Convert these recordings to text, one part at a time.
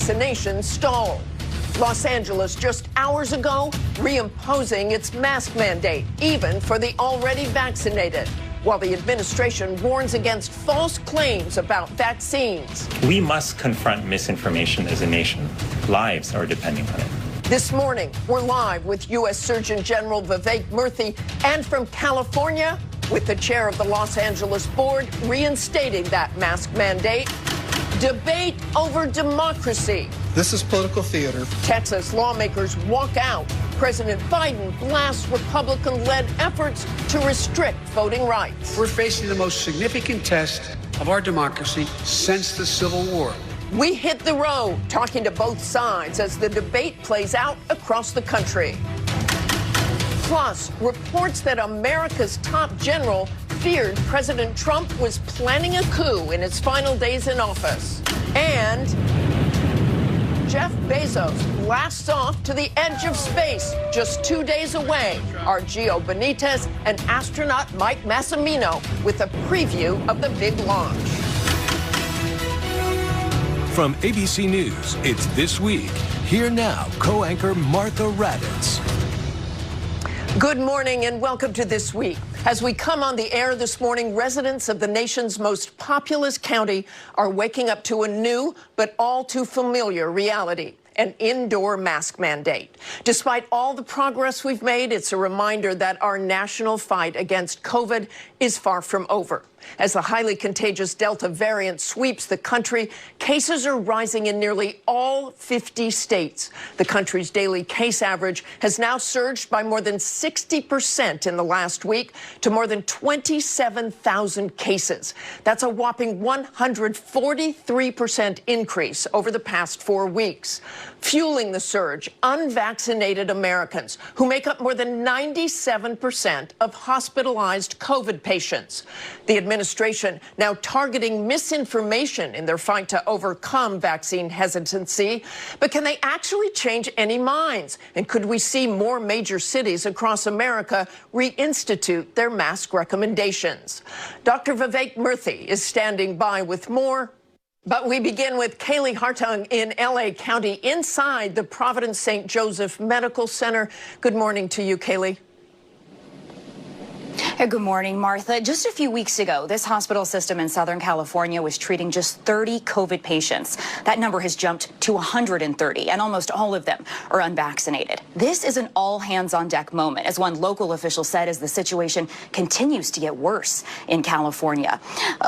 vaccination stall. Los Angeles just hours ago reimposing its mask mandate, even for the already vaccinated, while the administration warns against false claims about vaccines. We must confront misinformation as a nation. Lives are depending on it. This morning, we're live with U.S. Surgeon General Vivek Murthy, and from California, with the chair of the Los Angeles board reinstating that mask mandate. Debate over democracy. This is political theater. Texas lawmakers walk out. President Biden blasts Republican-led efforts to restrict voting rights. We're facing the most significant test of our democracy since the Civil War. We hit the road, talking to both sides as the debate plays out across the country. Plus, reports that America's top general feared President Trump was planning a coup in his final days in office. And Jeff Bezos blasts off to the edge of space just 2 days away. Our Gio Benitez and astronaut Mike Massimino with a preview of the big launch. From ABC News, it's This Week. Here now, co-anchor Martha Raddatz. Good morning and welcome to This Week. As we come on the air this morning, residents of the nation's most populous county are waking up to a new but all too familiar reality: an indoor mask mandate. Despite all the progress we've made, it's a reminder that our national fight against COVID is far from over. As the highly contagious Delta variant sweeps the country, cases are rising in nearly all 50 states. The country's daily case average has now surged by more than 60% in the last week to more than 27,000 cases. That's a whopping 143% increase over the past 4 weeks. Fueling the surge, unvaccinated Americans, who make up more than 97% of hospitalized COVID patients. The administration now targeting misinformation in their fight to overcome vaccine hesitancy. But can they actually change any minds? And could we see more major cities across America reinstitute their mask recommendations? Dr. Vivek Murthy is standing by with more. But we begin with Kaylee Hartung in L.A. County inside the Providence St. Joseph Medical Center. Good morning to you, Kaylee. Hey, good morning, Martha. Just a few weeks ago, this hospital system in Southern California was treating just 30 COVID patients. That number has jumped to 130, and almost all of them are unvaccinated. This is an all-hands-on-deck moment, as one local official said, as the situation continues to get worse in California.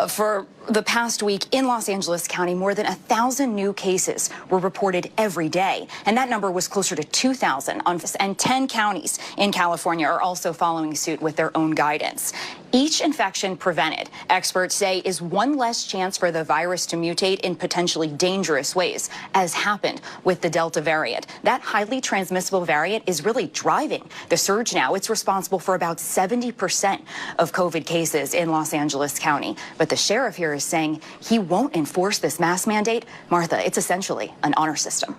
For the past week in Los Angeles County, more than 1,000 new cases were reported every day, and that number was closer to 2,000. And 10 counties in California are also following suit with their own guidance. Each infection prevented, experts say, is one less chance for the virus to mutate in potentially dangerous ways, as happened with the Delta variant. That highly transmissible variant is really driving the surge now. It's responsible for about 70% of COVID cases in Los Angeles County. But the sheriff here is saying he won't enforce this mask mandate. Martha, it's essentially an honor system.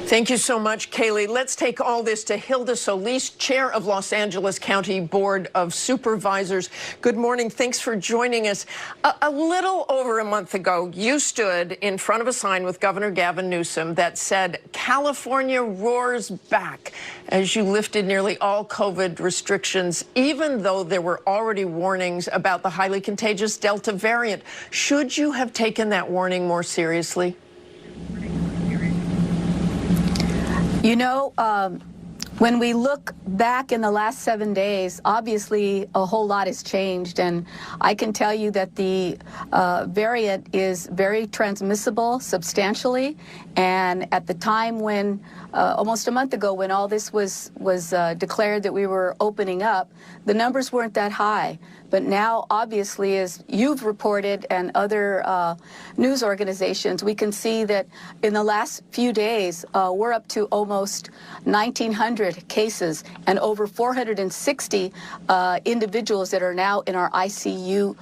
Thank you so much, Kaylee. Let's take all this to Hilda Solis, chair of Los Angeles County Board of Supervisors. Good morning. Thanks for joining us. A little over a month ago, you stood in front of a sign with Governor Gavin Newsom that said, "California roars back," as you lifted nearly all COVID restrictions, even though there were already warnings about the highly contagious Delta variant. Should you have taken that warning more seriously? You know, when we look back in the last 7 days, obviously a whole lot has changed, and I can tell you that the variant is very transmissible substantially. And at the time when, almost a month ago, when all this was declared that we were opening up, the numbers weren't that high. But now, obviously, as you've reported and other news organizations, we can see that in the last few days, we're up to almost 1,900 cases and over 460 individuals that are now in our ICU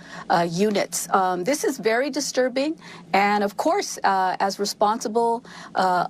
units. This is very disturbing. And of course, as responsible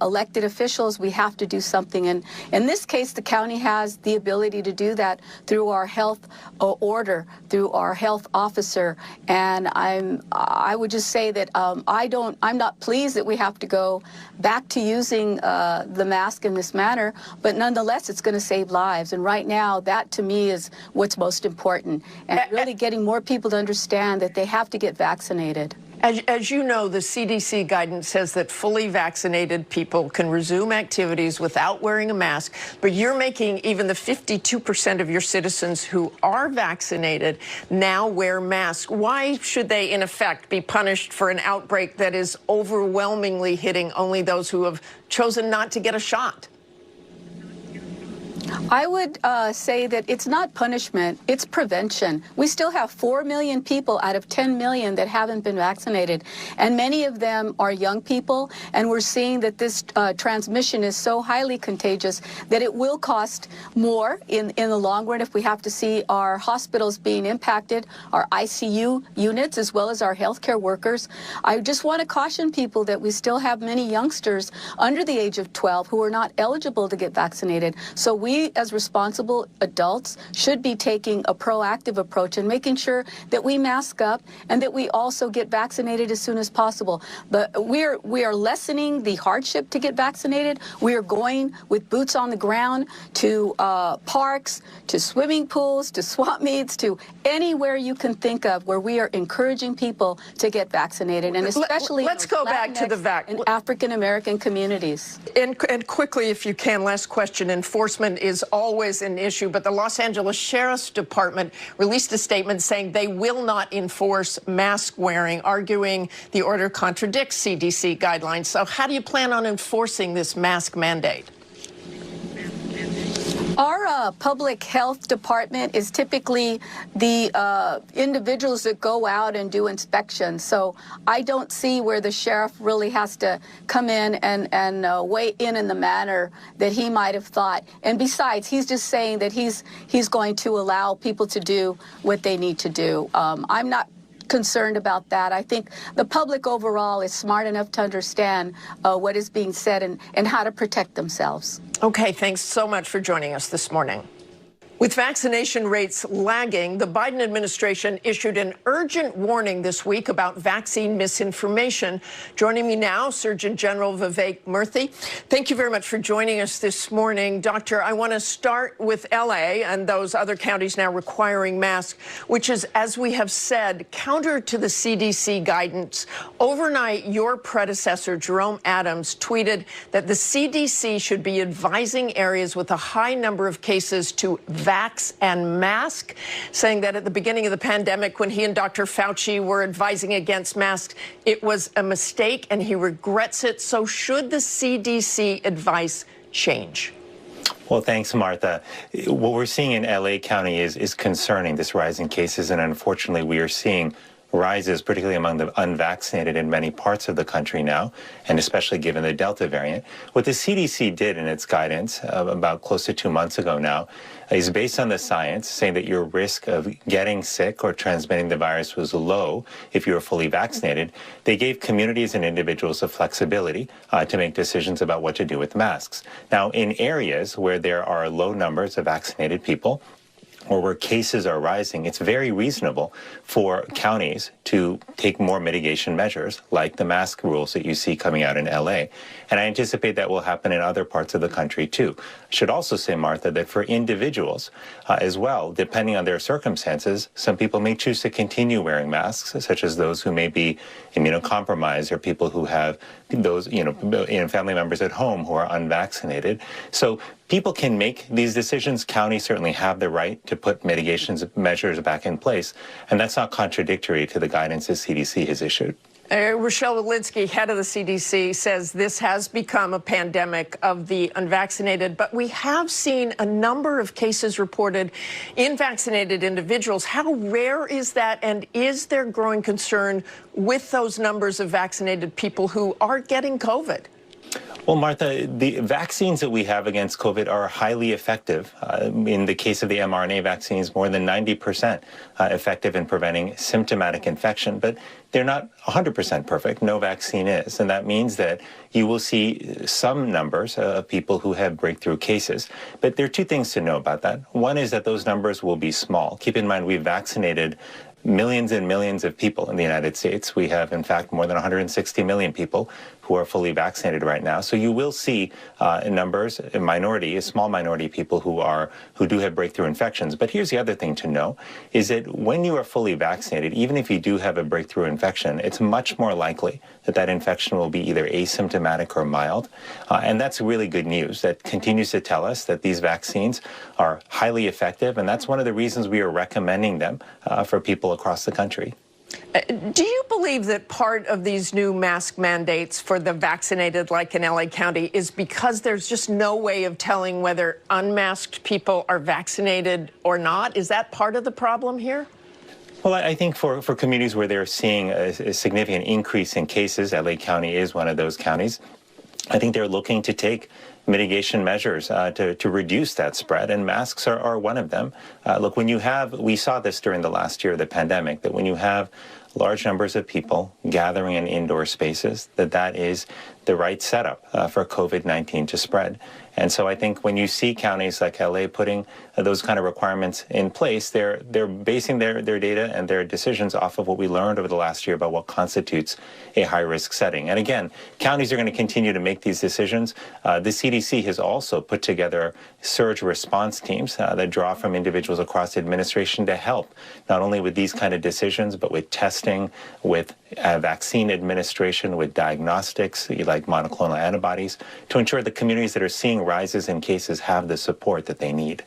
elected officials, we have to do something. And in this case, the county has the ability to do that through our health order, through to our health officer, and I would just say that I'm not pleased that we have to go back to using the mask in this manner, but nonetheless, it's going to save lives. And right now, that to me is what's most important, and really getting more people to understand that they have to get vaccinated. As you know, the CDC guidance says that fully vaccinated people can resume activities without wearing a mask, but you're making even the 52% of your citizens who are vaccinated now wear masks. Why should they, in effect, be punished for an outbreak that is overwhelmingly hitting only those who have chosen not to get a shot? I would say that it's not punishment, it's prevention. We still have 4 million people out of 10 million that haven't been vaccinated, and many of them are young people, and we're seeing that this transmission is so highly contagious that it will cost more in the long run if we have to see our hospitals being impacted, our ICU units, as well as our healthcare workers. I just want to caution people that we still have many youngsters under the age of 12 who are not eligible to get vaccinated. So we, as responsible adults, should be taking a proactive approach and making sure that we mask up and that we also get vaccinated as soon as possible. But we are lessening the hardship to get vaccinated. We are going with boots on the ground to parks, to swimming pools, to swap meets, to anywhere you can think of where we are encouraging people to get vaccinated, and especially let's go back to the in African American communities. And quickly, if you can, last question. Enforcement is always an issue, but the Los Angeles Sheriff's Department released a statement saying they will not enforce mask wearing, arguing the order contradicts CDC guidelines. So how do you plan on enforcing this mask mandate? Our public health department is typically the individuals that go out and do inspections. So I don't see where the sheriff really has to come in and weigh in the manner that he might have thought. And besides, he's just saying that he's going to allow people to do what they need to do. I'm not concerned about that. I think the public overall is smart enough to understand what is being said and how to protect themselves. Okay, thanks so much for joining us this morning. With vaccination rates lagging, the Biden administration issued an urgent warning this week about vaccine misinformation. Joining me now, Surgeon General Vivek Murthy. Thank you very much for joining us this morning. Doctor, I want to start with L.A. and those other counties now requiring masks, which is, as we have said, counter to the CDC guidance. Overnight, your predecessor, Jerome Adams, tweeted that the CDC should be advising areas with a high number of cases to vax and mask, saying that at the beginning of the pandemic, when he and Dr. Fauci were advising against masks, it was a mistake and he regrets it. So should the CDC advice change? Well, thanks, Martha. What we're seeing in L.A. County is concerning, this rise in cases, and unfortunately we are seeing rises, particularly among the unvaccinated in many parts of the country now, and especially given the Delta variant. What the CDC did in its guidance about close to 2 months ago now is based on the science, saying that your risk of getting sick or transmitting the virus was low if you were fully vaccinated. They gave communities and individuals the flexibility to make decisions about what to do with masks. Now, in areas where there are low numbers of vaccinated people, or where cases are rising, it's very reasonable for counties to take more mitigation measures, like the mask rules that you see coming out in LA. And I anticipate that will happen in other parts of the country, too. I should also say, Martha, that for individuals as well, depending on their circumstances, some people may choose to continue wearing masks, such as those who may be immunocompromised or people who have those, family members at home who are unvaccinated. So people can make these decisions. Counties certainly have the right to put mitigation measures back in place, and that's not contradictory to the guidance the CDC has issued. Rochelle Walensky, head of the CDC, says this has become a pandemic of the unvaccinated, but we have seen a number of cases reported in vaccinated individuals. How rare is that, and is there growing concern with those numbers of vaccinated people who are getting COVID? Well, Martha, the vaccines that we have against COVID are highly effective. In the case of the mRNA vaccines, more than 90% effective in preventing symptomatic infection, but they're not 100% perfect. No vaccine is. And that means that you will see some numbers of people who have breakthrough cases. But there are two things to know about that. One is that those numbers will be small. Keep in mind, we've vaccinated millions and millions of people in the United States. We have, in fact, more than 160 million people who are fully vaccinated right now. So you will see numbers, a small minority of people who do have breakthrough infections. But here's the other thing to know, is that when you are fully vaccinated, even if you do have a breakthrough infection, it's much more likely that that infection will be either asymptomatic or mild. And that's really good news. That continues to tell us that these vaccines are highly effective, and that's one of the reasons we are recommending them for people across the country. Do you believe that part of these new mask mandates for the vaccinated, like in LA County, is because there's just no way of telling whether unmasked people are vaccinated or not? Is that part of the problem here? Well, I think for communities where they're seeing a significant increase in cases, LA County is one of those counties, I think they're looking to take mitigation measures to reduce that spread, and masks are one of them. Look, we saw this during the last year of the pandemic, that when you have large numbers of people gathering in indoor spaces, that is the right setup for COVID-19 to spread. And so I think when you see counties like LA putting those kind of requirements in place, they're basing their data and their decisions off of what we learned over the last year about what constitutes a high-risk setting. And again, counties are going to continue to make these decisions. The CDC has also put together surge response teams that draw from individuals across the administration to help not only with these kind of decisions, but with testing, with vaccine administration, with diagnostics like monoclonal antibodies, to ensure the communities that are seeing rises in cases have the support that they need.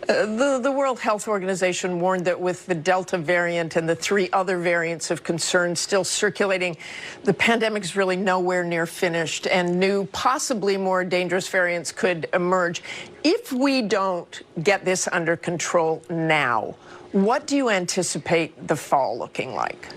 The World Health Organization warned that with the Delta variant and the 3 other variants of concern still circulating, the pandemic is really nowhere near finished, and new, possibly more dangerous variants could emerge. If we don't get this under control now, what do you anticipate the fall looking like?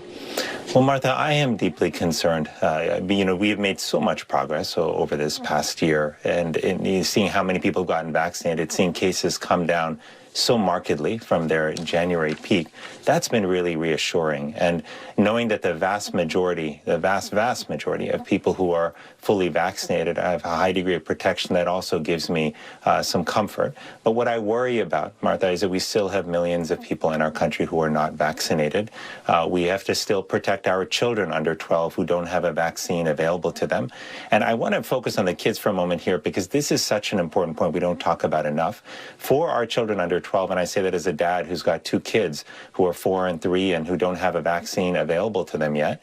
Well, Martha, I am deeply concerned. We have made so much progress over this past year, and seeing how many people have gotten vaccinated, seeing cases come down so markedly from their January peak, that's been really reassuring. And knowing that the vast majority of people who are fully vaccinated have a high degree of protection, that also gives me some comfort. But what I worry about, Martha, is that we still have millions of people in our country who are not vaccinated. We have to still protect our children under 12 who don't have a vaccine available to them. And I want to focus on the kids for a moment here, because this is such an important point we don't talk about enough. For our children under 12, and I say that as a dad who's got 2 kids who are 4 and 3 and who don't have a vaccine available to them yet,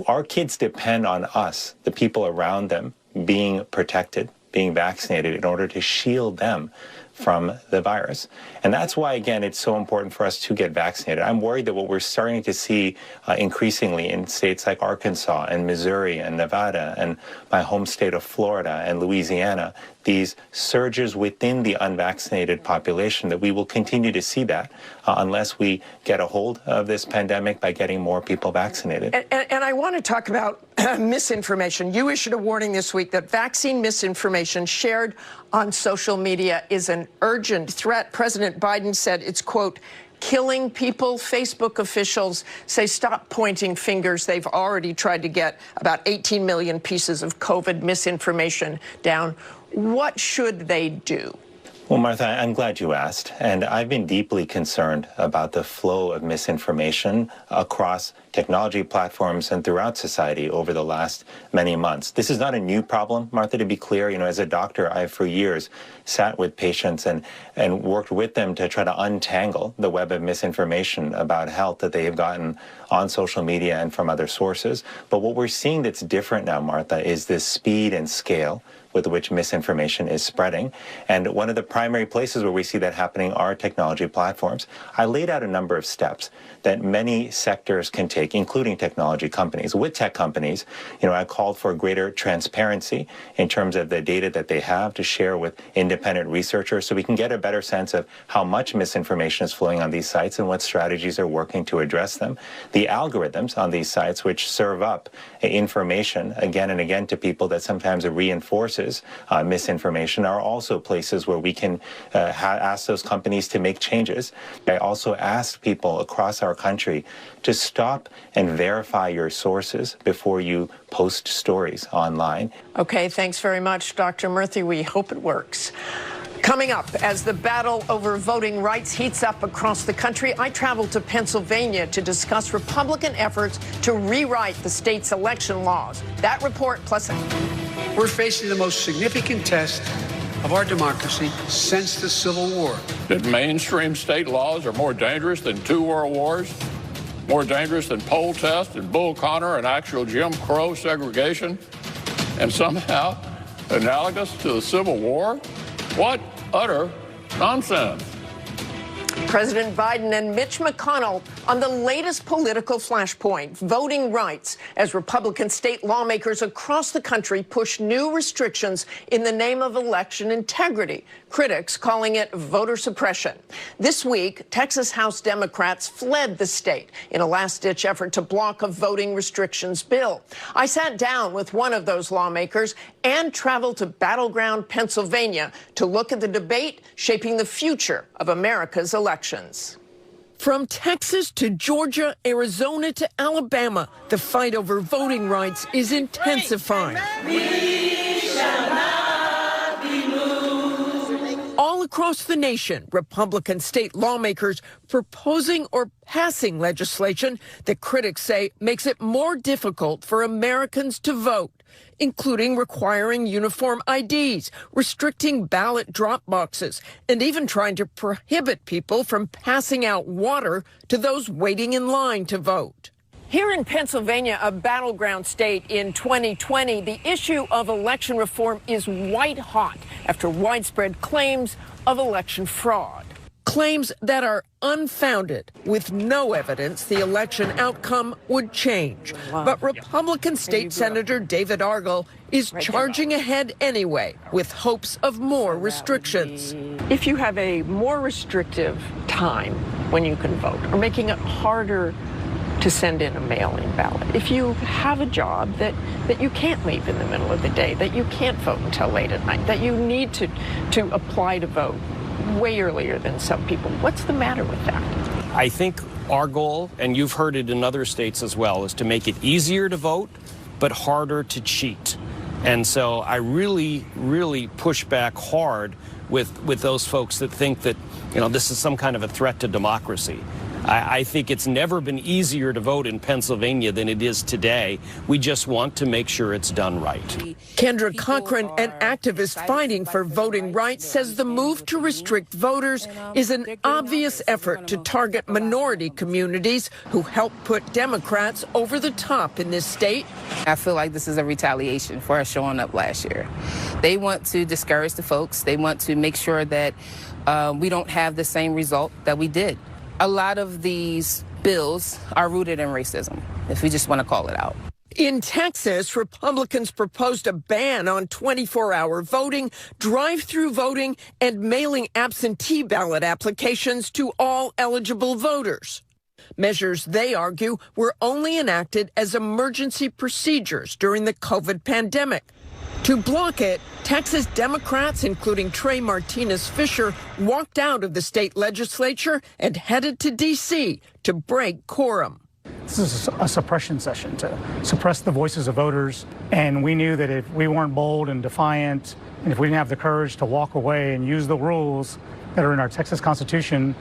our kids depend on us, the people around them, being protected, being vaccinated in order to shield them from the virus. And that's why, again, it's so important for us to get vaccinated. I'm worried that what we're starting to see increasingly in states like Arkansas and Missouri and Nevada and my home state of Florida and Louisiana, these surges within the unvaccinated population, that we will continue to see that unless we get a hold of this pandemic by getting more people vaccinated. And I want to talk about misinformation. You issued a warning this week that vaccine misinformation shared on social media is an urgent threat. President Biden said it's, quote, killing people. Facebook officials say stop pointing fingers. They've already tried to get about 18 million pieces of COVID misinformation down. What should they do? Well, Martha, I'm glad you asked. And I've been deeply concerned about the flow of misinformation across technology platforms and throughout society over the last many months. This is not a new problem, Martha, to be clear. As a doctor, I've for years sat with patients and worked with them to try to untangle the web of misinformation about health that they have gotten on social media and from other sources. But what we're seeing that's different now, Martha, is the speed and scale with which misinformation is spreading. And one of the primary places where we see that happening are technology platforms. I laid out a number of steps that many sectors can take, including technology companies. With tech companies, I called for greater transparency in terms of the data that they have to share with independent researchers, so we can get a better sense of how much misinformation is flowing on these sites and what strategies are working to address them. the algorithms on these sites, which serve up information again and again to people that sometimes reinforces misinformation, are also places where we can ask those companies to make changes. I also ask people across our country to stop and verify your sources before you post stories online. Okay, thanks very much, Dr. Murthy. We hope it works. Coming up, as the battle over voting rights heats up across the country, I traveled to Pennsylvania to discuss Republican efforts to rewrite the state's election laws. That report plus... We're facing the most significant test of our democracy since the Civil War. That mainstream state laws are more dangerous than 2 world wars, more dangerous than poll tests and Bull Connor and actual Jim Crow segregation, and somehow analogous to the Civil War? What utter nonsense. President Biden and Mitch McConnell on the latest political flashpoint, voting rights, as Republican state lawmakers across the country push new restrictions in the name of election integrity, critics calling it voter suppression. This week, Texas House Democrats fled the state in a last-ditch effort to block a voting restrictions bill. I sat down with one of those lawmakers and traveled to battleground Pennsylvania to look at the debate shaping the future of America's elections. From Texas to Georgia, Arizona to Alabama, the fight over voting rights is intensifying. We shall not be moved. All across the nation, Republican state lawmakers proposing or passing legislation that critics say makes it more difficult for Americans to vote, including requiring uniform IDs, restricting ballot drop boxes, and even trying to prohibit people from passing out water to those waiting in line to vote. Here in Pennsylvania, a battleground state in 2020, the issue of election reform is white hot after widespread claims of election fraud. Claims that are unfounded, with no evidence the election outcome would change. But Republican State Senator David Argall is charging ahead anyway, with hopes of more restrictions. If you have a more restrictive time when you can vote, or making it harder to send in a mail-in ballot, if you have a job that you can't leave in the middle of the day, that you can't vote until late at night, that you need to apply to vote way earlier than some people. What's the matter with that? I think our goal, and you've heard it in other states as well, is to make it easier to vote, but harder to cheat. And so I really, really push back hard with those folks that think that, this is some kind of a threat to democracy. I think it's never been easier to vote in Pennsylvania than it is today. We just want to make sure it's done right. Kendra Cochran, an activist fighting for voting rights, says the move to restrict voters is an obvious effort to target minority communities who help put Democrats over the top in this state. I feel like this is a retaliation for us showing up last year. They want to discourage the folks. They want to make sure that we don't have the same result that we did. A lot of these bills are rooted in racism, if we just want to call it out. In Texas, Republicans proposed a ban on 24-hour voting, drive-through voting, and mailing absentee ballot applications to all eligible voters. Measures, they argue, were only enacted as emergency procedures during the COVID pandemic. To block it, Texas Democrats, including Trey Martinez Fisher, walked out of the state legislature and headed to D.C. to break quorum. This is a suppression session to suppress the voices of voters, and we knew that if we weren't bold and defiant, and if we didn't have the courage to walk away and use the rules that are in our Texas Constitution,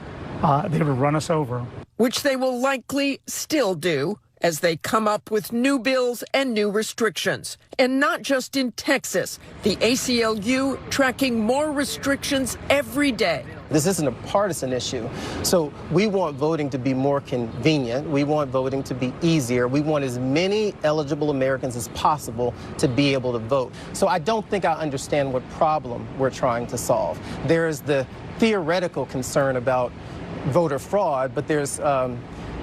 they would run us over. Which they will likely still do as they come up with new bills and new restrictions. And not just in Texas, the ACLU tracking more restrictions every day. This isn't a partisan issue. So we want voting to be more convenient. We want voting to be easier. We want as many eligible Americans as possible to be able to vote. So I don't think I understand what problem we're trying to solve. There is the theoretical concern about voter fraud, but there's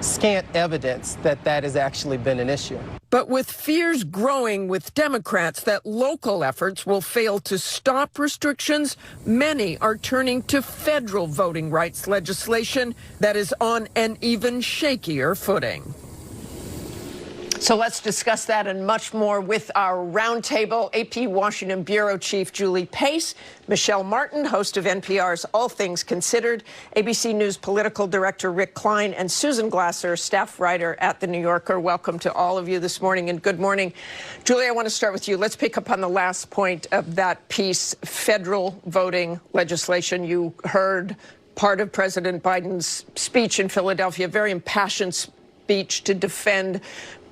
scant evidence that that has actually been an issue. But with fears growing with Democrats that local efforts will fail to stop restrictions, many are turning to federal voting rights legislation that is on an even shakier footing. So let's discuss that and much more with our roundtable. AP Washington Bureau Chief Julie Pace, Michelle Martin, host of NPR's All Things Considered, ABC News Political Director Rick Klein, and Susan Glasser, staff writer at The New Yorker. Welcome to all of you this morning, and good morning. Julie, I want to start with you. Let's pick up on the last point of that piece, federal voting legislation. You heard part of President Biden's speech in Philadelphia, very impassioned speech to defend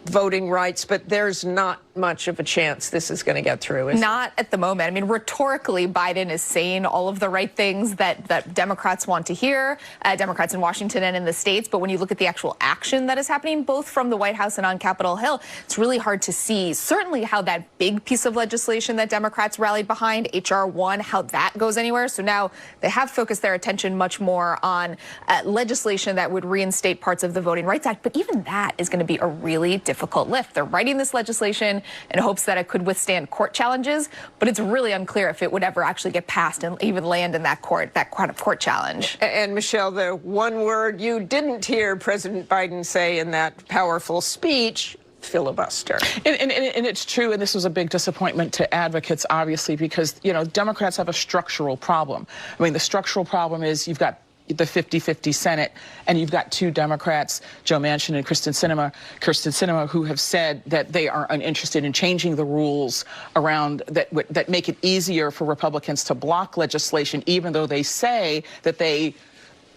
voting rights, but there's not much of a chance this is going to get through. Not at the moment. I mean, rhetorically, Biden is saying all of the right things that Democrats want to hear, Democrats in Washington and in the states. But when you look at the actual action that is happening, both from the White House and on Capitol Hill, it's really hard to see certainly how that big piece of legislation that Democrats rallied behind, H.R. 1, how that goes anywhere. So now they have focused their attention much more on legislation that would reinstate parts of the Voting Rights Act. But even that is going to be a really difficult lift. They're writing this legislation in hopes that it could withstand court challenges, but it's really unclear if it would ever actually get passed and even land in that kind of court challenge. And Michelle, the one word you didn't hear President Biden say in that powerful speech: filibuster. And it's true, and this was a big disappointment to advocates, obviously, because, you know, Democrats have a structural problem. I mean, the structural problem is you've got the 50-50 Senate, and you've got two Democrats, Joe Manchin and Kyrsten Sinema, who have said that they are uninterested in changing the rules around that make it easier for Republicans to block legislation, even though they say that they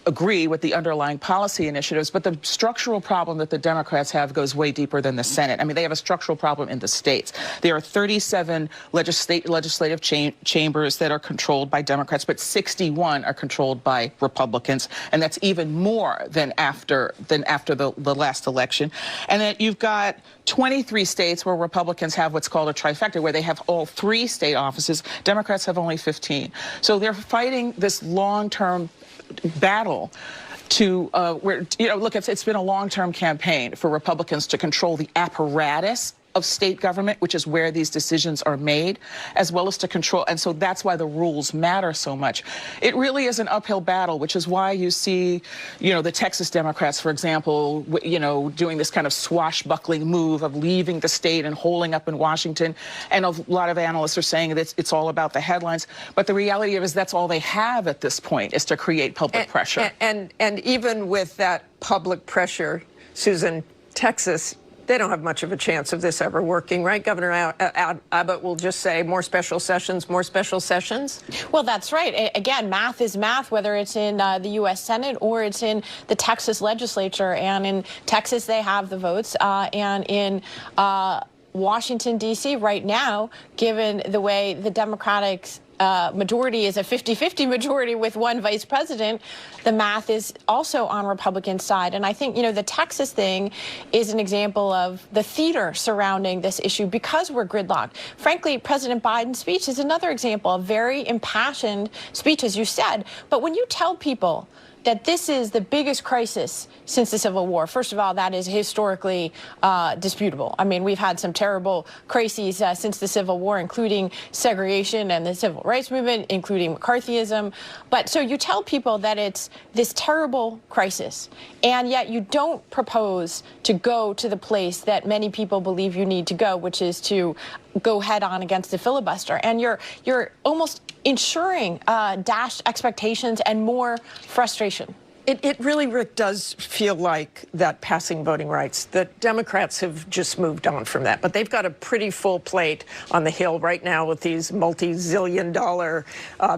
agree with the underlying policy initiatives. But the structural problem that the Democrats have goes way deeper than the Senate. I mean, they have a structural problem in the states. There are 37 legislative chambers that are controlled by Democrats, but 61 are controlled by Republicans, and that's even more than after the last election. And then you've got 23 states where Republicans have what's called a trifecta, where they have all 3 state offices. Democrats have only 15. So they're fighting this long-term battle to where, you know, look, it's been a long-term campaign for Republicans to control the apparatus of state government, which is where these decisions are made, as well as to control. And so that's why the rules matter so much. It really is an uphill battle, which is why you see, you know, the Texas Democrats, for example, you know, doing this kind of swashbuckling move of leaving the state and holding up in Washington. And a lot of analysts are saying that it's all about the headlines. But the reality is that's all they have at this point, is to create public pressure. And even with that public pressure, Susan, Texas, they don't have much of a chance of this ever working, right? Governor Abbott will just say more special sessions, more special sessions. Well, that's right. Again, math is math, whether it's in the U.S. Senate or it's in the Texas legislature. And in Texas, they have the votes. And in Washington, D.C. right now, given the way the Democratic majority is a 50-50 majority with one vice president, the math is also on Republican side. And I think, you know, the Texas thing is an example of the theater surrounding this issue because we're gridlocked. Frankly, President Biden's speech is another example, a very impassioned speech, as you said. But when you tell people that this is the biggest crisis since the Civil War. First of all, that is historically disputable. I mean, we've had some terrible crises since the Civil War, including segregation and the Civil Rights Movement, including McCarthyism. But so you tell people that it's this terrible crisis, and yet you don't propose to go to the place that many people believe you need to go, which is to go head on against the filibuster. And you're almost ensuring dashed expectations and more frustration. It really, Rick, does feel like that passing voting rights. The Democrats have just moved on from that, but they've got a pretty full plate on the Hill right now with these multi-zillion-dollar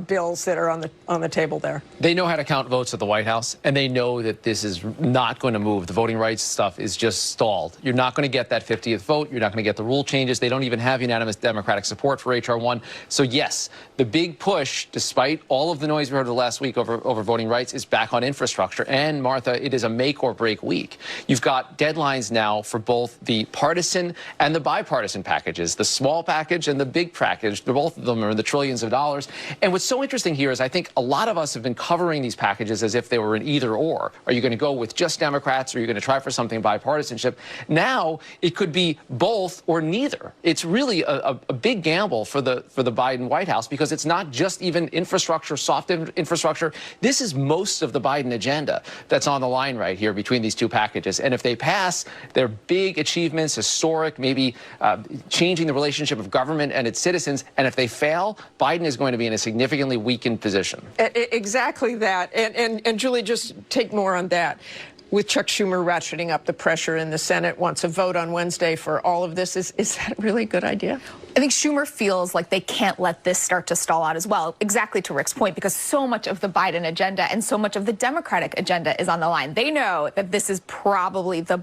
bills that are on the table there. They know how to count votes at the White House, and they know that this is not going to move. The voting rights stuff is just stalled. You're not going to get that 50th vote. You're not going to get the rule changes. They don't even have unanimous Democratic support for H.R. 1. So, yes, the big push, despite all of the noise we heard last week over voting rights, is back on infrastructure. And, Martha, it is a make or break week. You've got deadlines now for both the partisan and the bipartisan packages, the small package and the big package. Both of them are in the trillions of dollars. And what's so interesting here is I think a lot of us have been covering these packages as if they were an either or. Are you going to go with just Democrats, or are you going to try for something bipartisanship? Now it could be both or neither. It's really a big gamble for the Biden White House, because it's not just even infrastructure, soft infrastructure. This is most of the Biden agenda. agenda that's on the line right here between these two packages. And if they pass, they're big achievements, historic, maybe changing the relationship of government and its citizens. And if they fail, Biden is going to be in a significantly weakened position. Exactly that. And Julie, just take more on that. With Chuck Schumer ratcheting up the pressure in the Senate, wants a vote on Wednesday for all of this. Is that really a good idea? I think Schumer feels like they can't let this start to stall out as well, exactly to Rick's point, because so much of the Biden agenda and so much of the Democratic agenda is on the line. They know that this is probably the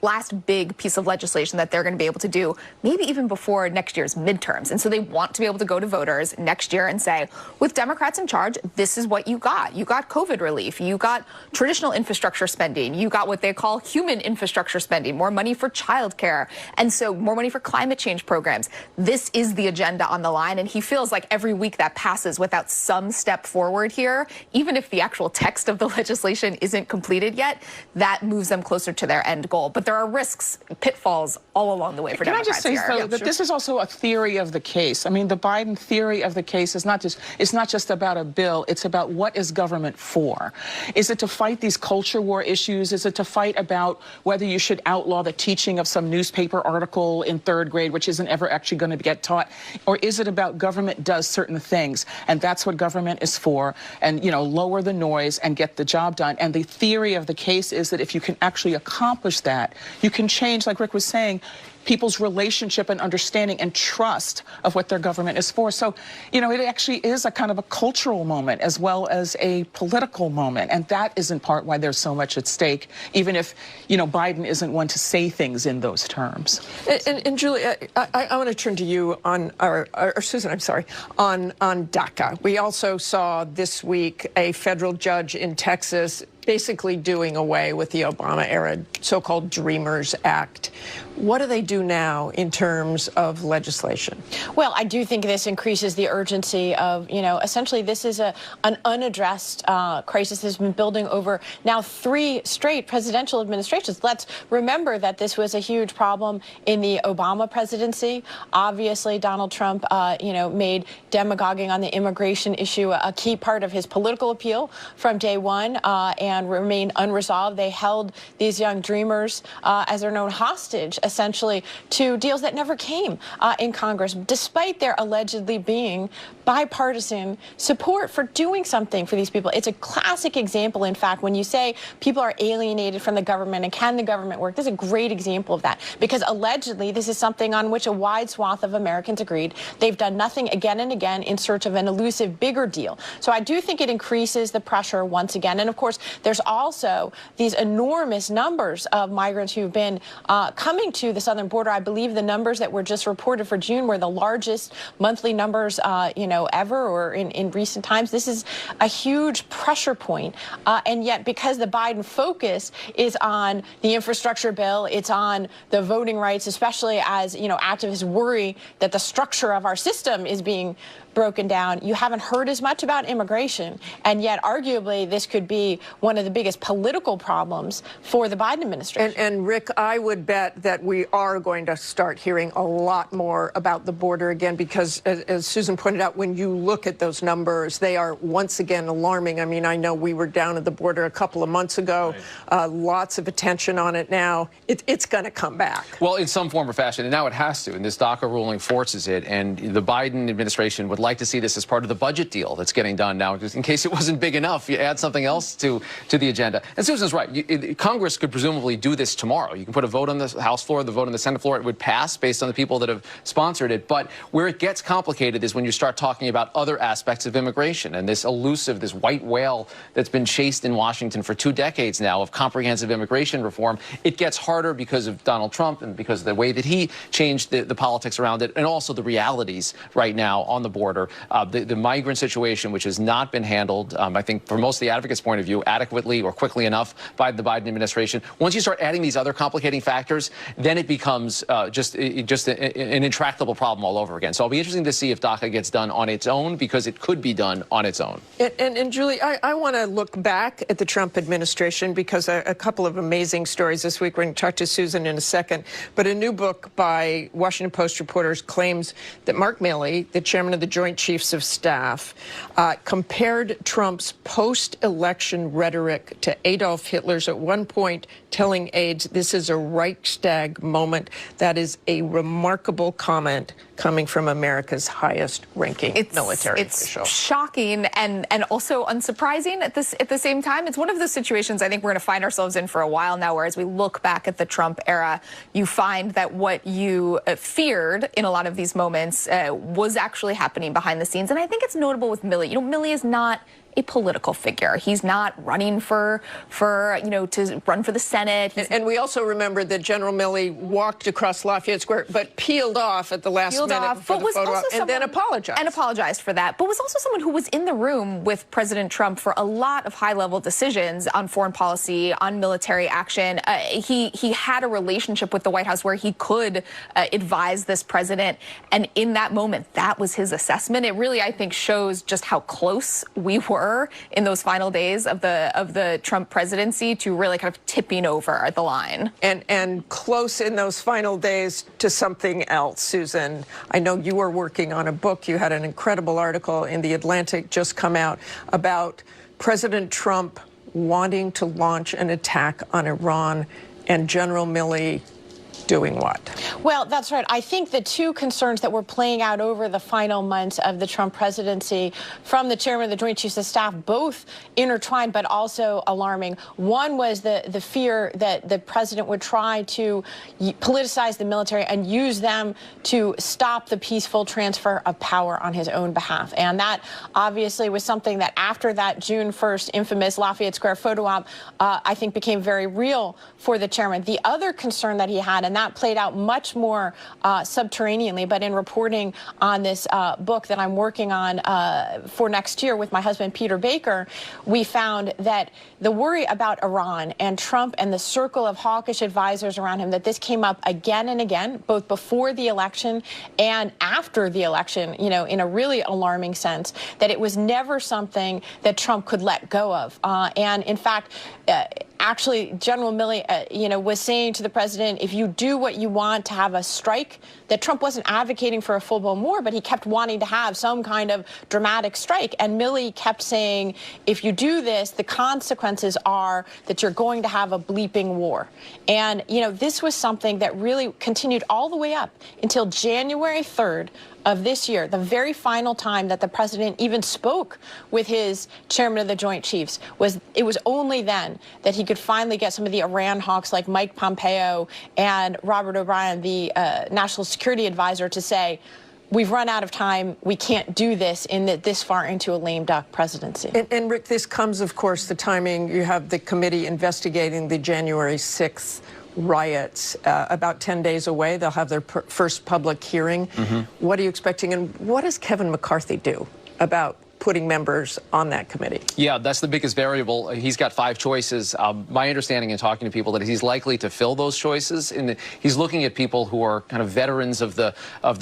last big piece of legislation that they're going to be able to do, maybe even before next year's midterms. And so they want to be able to go to voters next year and say, with Democrats in charge, this is what you got. You got COVID relief. You got traditional infrastructure spending. You got what they call human infrastructure spending, more money for childcare, and so more money for climate change programs. This is the agenda on the line, and he feels like every week that passes without some step forward here, even if the actual text of the legislation isn't completed yet, that moves them closer to their end goal. But there are risks, pitfalls all along the way for Democrats here. Can I just say, though, that this is also a theory of the case. I mean, the Biden theory of the case is not just about a bill. It's about what is government for. Is it to fight these culture war issues? Is it to fight about whether you should outlaw the teaching of some newspaper article in 3rd grade, which isn't ever actually going to get taught? Or is it about government does certain things, and that's what government is for, and, you know, lower the noise and get the job done? And the theory of the case is that if you can actually accomplish that, you can change, like Rick was saying, people's relationship and understanding and trust of what their government is for. So, you know, it actually is a kind of a cultural moment as well as a political moment. And that is in part why there's so much at stake, even if, you know, Biden isn't one to say things in those terms. And Julie, I want to turn to you on, or Susan, I'm sorry, on DACA. We also saw this week a federal judge in Texas basically doing away with the Obama-era so-called Dreamers Act. What do they do now in terms of legislation? Well, I do think this increases the urgency of, you know, essentially this is an unaddressed crisis that's been building over now 3 straight presidential administrations. Let's remember that this was a huge problem in the Obama presidency. Obviously, Donald Trump, you know, made demagoguing on the immigration issue a key part of his political appeal from day one, and remained unresolved. They held these young dreamers, as they're known, hostage, essentially, to deals that never came in Congress, despite there allegedly being bipartisan support for doing something for these people. It's a classic example, in fact, when you say people are alienated from the government and can the government work, this is a great example of that, because allegedly this is something on which a wide swath of Americans agreed. They've done nothing again and again in search of an elusive, bigger deal. So I do think it increases the pressure once again. And of course, there's also these enormous numbers of migrants who've been coming to the southern border. I believe the numbers that were just reported for June were the largest monthly numbers, you know, ever, or in recent times. This is a huge pressure point. And yet, because the Biden focus is on the infrastructure bill, it's on the voting rights, especially as, you know, activists worry that the structure of our system is being broken down. You haven't heard as much about immigration, and yet arguably this could be one of the biggest political problems for the Biden administration. And Rick, I would bet that we are going to start hearing a lot more about the border again, because as Susan pointed out, when you look at those numbers, they are once again alarming. I mean, I know we were down at the border a couple of months ago, lots of attention on it now. It's going to come back. Well, in some form or fashion, and now it has to, and this DACA ruling forces it, and the Biden administration would like to see this as part of the budget deal that's getting done now, just in case it wasn't big enough. You add something else to the agenda. And Susan's right. Congress could presumably do this tomorrow. You can put a vote on the House floor, the vote on the Senate floor. It would pass based on the people that have sponsored it. But where it gets complicated is when you start talking about other aspects of immigration and this elusive, this white whale that's been chased in Washington for 2 decades now of comprehensive immigration reform. It gets harder because of Donald Trump and because of the way that he changed the politics around it, and also the realities right now on the border. The migrant situation, which has not been handled, I think, from most of the advocates' point of view, adequately or quickly enough by the Biden administration. Once you start adding these other complicating factors, then it becomes just an intractable problem all over again. So it'll be interesting to see if DACA gets done on its own, because it could be done on its own. And Julie, I want to look back at the Trump administration, because a couple of amazing stories this week. We're going to talk to Susan in a second. But a new book by Washington Post reporters claims that Mark Milley, the chairman of the Joint Chiefs of Staff, compared Trump's post-election rhetoric rhetoric to Adolf Hitler's, at one point telling aides, "This is a Reichstag moment." That is a remarkable comment coming from America's highest-ranking military official. It's shocking and also unsurprising at the same time. It's one of those situations I think we're going to find ourselves in for a while now, where as we look back at the Trump era, you find that what you feared in a lot of these moments was actually happening behind the scenes. And I think it's notable with Milley. You know, Milley is not a political figure. He's not running to run for the Senate. And we also remember that General Milley walked across Lafayette Square, but peeled off at the last minute for the photo op, and then apologized. And apologized for that, but was also someone who was in the room with President Trump for a lot of high-level decisions on foreign policy, on military action. He had a relationship with the White House where he could advise this president, and in that moment, that was his assessment. It really, I think, shows just how close we were in those final days of the Trump presidency to really kind of tipping over the line. And close in those final days to something else, Susan. I know you were working on a book. You had an incredible article in The Atlantic just come out about President Trump wanting to launch an attack on Iran and General Milley doing what? Well, that's right. I think the two concerns that were playing out over the final months of the Trump presidency from the chairman of the Joint Chiefs of Staff, both intertwined but also alarming. One was the fear that the president would try to politicize the military and use them to stop the peaceful transfer of power on his own behalf. And that obviously was something that after that June 1st infamous Lafayette Square photo op, I think became very real for the chairman. The other concern that he had, and that played out much more subterraneanly, but in reporting on this book that I'm working on for next year with my husband, Peter Baker, we found that the worry about Iran and Trump and the circle of hawkish advisors around him, that this came up again and again, both before the election and after the election, you know, in a really alarming sense, that it was never something that Trump could let go of. And in fact, actually, General Milley, was saying to the president, if you do what you want to have a strike, that Trump wasn't advocating for a full-blown war, but he kept wanting to have some kind of dramatic strike. And Milley kept saying, if you do this, the consequences are that you're going to have a bleeping war. And, this was something that really continued all the way up until January 3rd of this year, the very final time that the president even spoke with his chairman of the Joint Chiefs. It was only then that he could finally get some of the Iran hawks like Mike Pompeo and Robert O'Brien, the national security advisor, to say, we've run out of time. We can't do this this far into a lame duck presidency. And Rick, this comes, of course, the timing. You have the committee investigating the January 6th riots about 10 days away. They'll have their first public hearing. Mm-hmm. What are you expecting? And what does Kevin McCarthy do about putting members on that committee? Yeah, that's the biggest variable. He's got 5 choices. My understanding in talking to people that he's likely to fill those choices. He's looking at people who are kind of veterans of the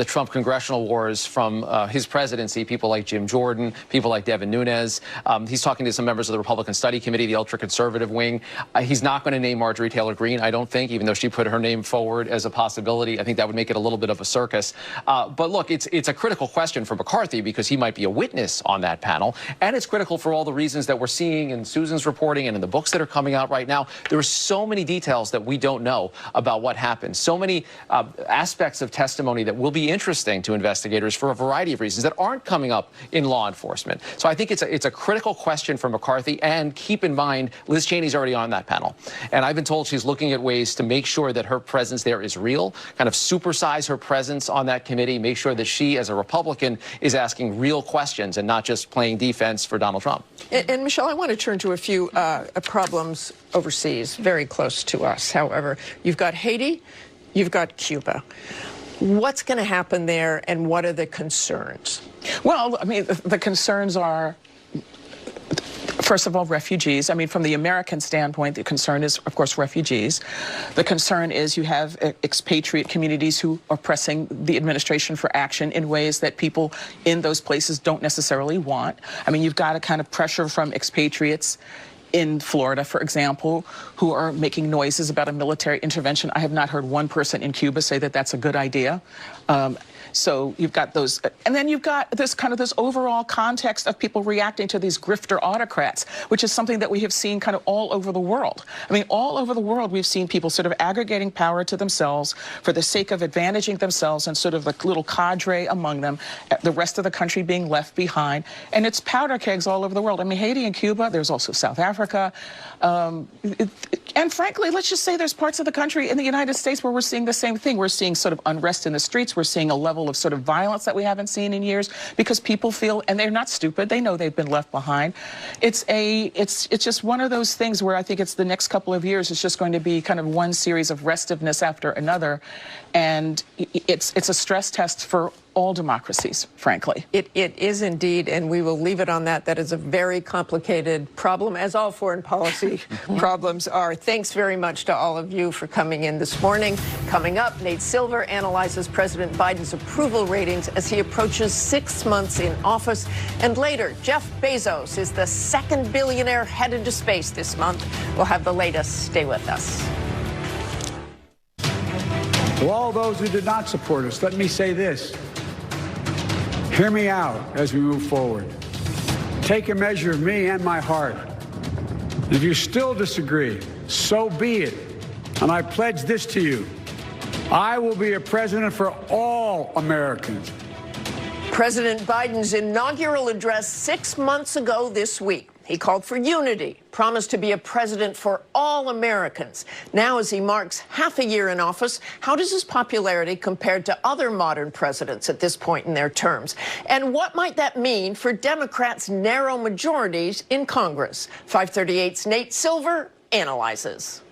Trump congressional wars from his presidency, people like Jim Jordan, people like Devin Nunes. He's talking to some members of the Republican Study Committee, the ultra-conservative wing. He's not going to name Marjorie Taylor Greene, I don't think, even though she put her name forward as a possibility. I think that would make it a little bit of a circus. But look, it's a critical question for McCarthy because he might be a witness on that panel, and it's critical for all the reasons that we're seeing in Susan's reporting and in the books that are coming out right now. There are so many details that we don't know about what happened, so many aspects of testimony that will be interesting to investigators for a variety of reasons that aren't coming up in law enforcement. So I think it's a critical question for McCarthy, and keep in mind, Liz Cheney's already on that panel, and I've been told she's looking at ways to make sure that her presence there is real, kind of supersize her presence on that committee, make sure that she, as a Republican, is asking real questions and not just playing defense for Donald Trump. And Michelle, I want to turn to a few problems overseas, very close to us. However, you've got Haiti, you've got Cuba. What's going to happen there, and what are the concerns? Well, I mean, the concerns are, first of all, refugees. I mean, from the American standpoint, the concern is, of course, refugees. The concern is you have expatriate communities who are pressing the administration for action in ways that people in those places don't necessarily want. I mean, you've got a kind of pressure from expatriates in Florida, for example, who are making noises about a military intervention. I have not heard one person in Cuba say that that's a good idea. So you've got those, and then you've got this kind of this overall context of people reacting to these grifter autocrats, which is something that we have seen kind of all over the world. I mean, all over the world, we've seen people sort of aggregating power to themselves for the sake of advantaging themselves and sort of the little cadre among them, the rest of the country being left behind. And it's powder kegs all over the world. I mean, Haiti and Cuba, there's also South Africa. And frankly, let's just say there's parts of the country in the United States where we're seeing the same thing. We're seeing sort of unrest in the streets. We're seeing a level of sort of violence that we haven't seen in years because people feel, and they're not stupid, they know they've been left behind. It's just one of those things where I think it's the next couple of years, it's just going to be kind of one series of restiveness after another. And it's a stress test for all democracies, frankly. It is indeed, and we will leave it on that. That is a very complicated problem, as all foreign policy problems are. Thanks very much to all of you for coming in this morning. Coming up, Nate Silver analyzes President Biden's approval ratings as he approaches 6 months in office. And later, Jeff Bezos is the second billionaire headed to space this month. We'll have the latest. Stay with us. To all those who did not support us, let me say this. Hear me out as we move forward. Take a measure of me and my heart. If you still disagree, so be it. And I pledge this to you. I will be a president for all Americans. President Biden's inaugural address 6 months ago this week. He called for unity, promised to be a president for all Americans. Now, as he marks half a year in office, how does his popularity compare to other modern presidents at this point in their terms? And what might that mean for Democrats' narrow majorities in Congress? 538's Nate Silver analyzes.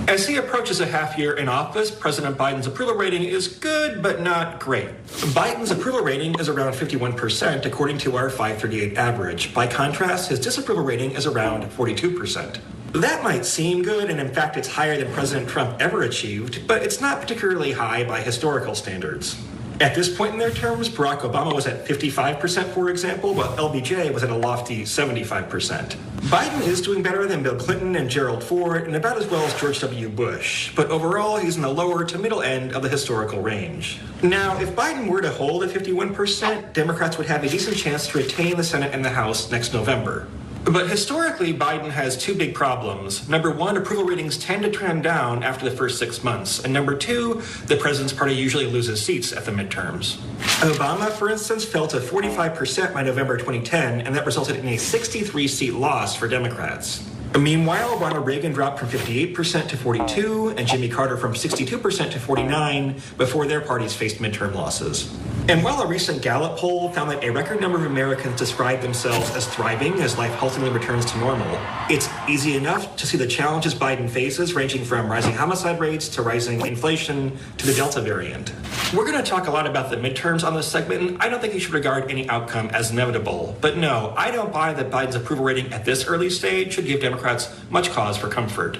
As he approaches a half year in office, President Biden's approval rating is good, but not great. Biden's approval rating is around 51%, according to our 538 average. By contrast, his disapproval rating is around 42%. That might seem good, and in fact, it's higher than President Trump ever achieved, but it's not particularly high by historical standards. At this point in their terms, Barack Obama was at 55%, for example, while LBJ was at a lofty 75%. Biden is doing better than Bill Clinton and Gerald Ford, and about as well as George W. Bush. But overall, he's in the lower to middle end of the historical range. Now, if Biden were to hold at 51%, Democrats would have a decent chance to retain the Senate and the House next November. But historically, Biden has two big problems. Number one, approval ratings tend to trend down after the first 6 months. And number two, the president's party usually loses seats at the midterms. Obama, for instance, fell to 45% by November 2010, and that resulted in a 63-seat loss for Democrats. Meanwhile, Ronald Reagan dropped from 58% to 42%, and Jimmy Carter from 62% to 49% before their parties faced midterm losses. And while a recent Gallup poll found that a record number of Americans describe themselves as thriving as life ultimately returns to normal, it's easy enough to see the challenges Biden faces, ranging from rising homicide rates to rising inflation to the Delta variant. We're going to talk a lot about the midterms on this segment, and I don't think you should regard any outcome as inevitable. But no, I don't buy that Biden's approval rating at this early stage should give Democrats much cause for comfort.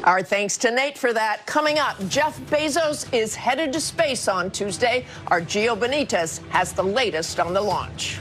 Our thanks to Nate for that. Coming up, Jeff Bezos is headed to space on Tuesday. Our Gio Benitez has the latest on the launch.